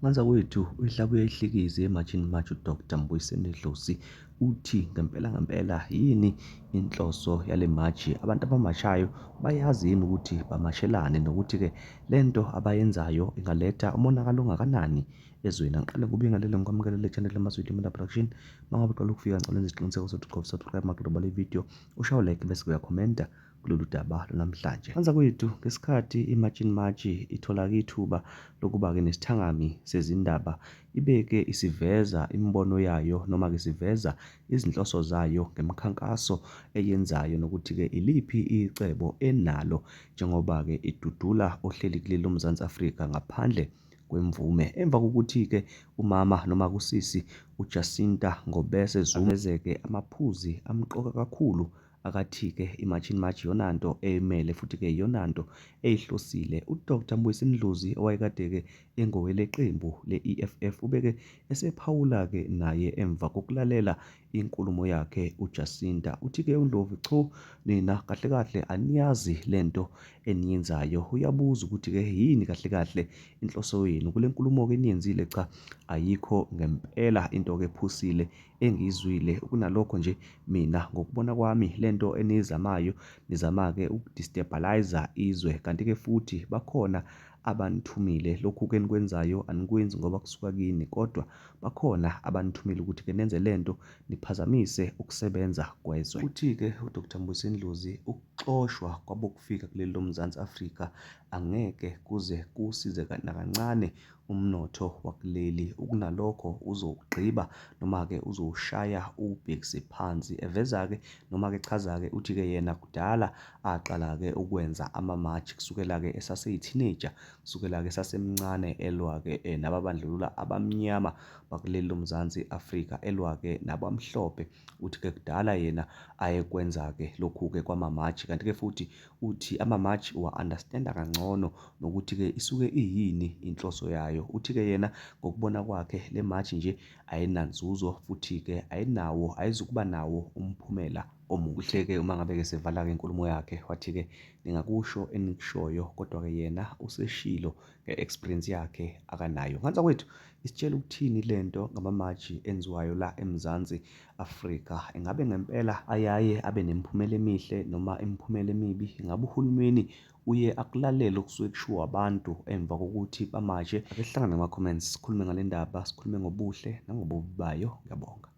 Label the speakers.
Speaker 1: Mntakwethu uyihlabe uyayihlikiza ematshini matshi uDr. Mbuyiseni Dlozi uthi ngempela yini inhloso yale matshi? Abantu abamashayo bayazi yini ukuthi bamashelane nokuthi-ke lento abayenzayo ingaletha umonakalo ongakanani ezweni? Angiqale ngikubingelele ngikwamukelele channel yaMazwidi Media Production. Mangabe uqala ukufika ngicela wenze isiqiniseko sokuthi subscribe magloba le video, ushaye like bese uyakhomenta kulolu daba namhlanje. Mntakwethu, ngesikhathi imatshini matshi ithola ithuba lokuba-ke nesithangami sezindaba, ibeke isiveza imibono yayo noma-ke siveza izinhloso zayo ngemikhankaso eyenzayo nokuthi-ke iliphi icebo enalo njengoba-ke idudula ohleli kuleli loMzansi Afrika ngaphandle kwemvume. Emva kokuthi-ke umama noma kusisi uJacinta Ngobese Zuma aveze-ke amaphuzi amqoka kakhulu akathi-ke imatshini matshi iyonanto emele futhi-ke iyonanto eyihlosile. UDr. Mbuyiseni Dlozi owayekade-ke engowele qembu le-EFF ubeke esephawula-ke naye emva kokulalela inkulumo yakhe uJacinta. Uthi-ke uNdlovu, cho nina kahle kahle aniyazi lento eniyenzayo. Uyabuza ukuthi-ke yini kahle kahle inhloso yenu kule nkulumo-ke eniyenzile? Cha, ayikho ngempela into-ke ephusile engiyizwile. Kunalokho nje mina ngokubona kwami lento eniyizamayo nizama-ke ukudistabilizer izwe, kanti-ke futhi bakhona abanithumile. Lokhu-ke enikwenzayo anikwenzi ngoba kusuka kini, kodwa bakhona abanithumile ukuthi-ke nenze lento niphazamise ukusebenza kwezwe. Uthi-ke uDr. Mbuyiseni Dlozi ukuxoshwa kwabokufika kuleli loMzansi Afrika angeke kuze kusize nakancane umnotho wakuleli. Ukunalokho uzowugqiba noma-ke uzowushaya uwubhekise phansi. Eveza-ke noma-ke echaza-ke uthi-ke yena kudala aqala-ke ukwenza amamatshi kusukela-ke esaseyithineja, kusukela-ke esasemncane elwa-ke nababandlulula abamnyama bakuleli loMzansi Afrika, elwa-ke nabamhlophe. Uthi-ke kudala yena ayekwenza-ke lokhu-ke kwamamatshi, kanti-ke futhi uthi amamatshi uwa-understand-a kangcono nokuthi-ke isuke iyini inhloso yayo. Uthi-ke yena ngokubona kwakhe le matshi nje ayinanzuzo futhi-ke ayizukuba nawo umphumela omuhle. Kuhle-ke uma ngabe-ke sevala-ke inkulumo yakhe wathi-ke ningakusho enikushoyo, kodwa-ke yena useshilo nge-experience yakhe akanayo. Mntakwethu, isitshela ukuthini lento ngamamatshi enziwayo la eMzansi Afrika? Ingabe ngempela ayaye abe nemiphumela emihle noma imiphumela emibi? Ingabe uhulumeni uye akulalele okusuke kushiwo abantu emva kokuthi bamashe? Ake sihlangane kuma-comments sikhulume ngale ndaba, sikhulume ngobuhle nangobubi bayo. Ngiyabonga.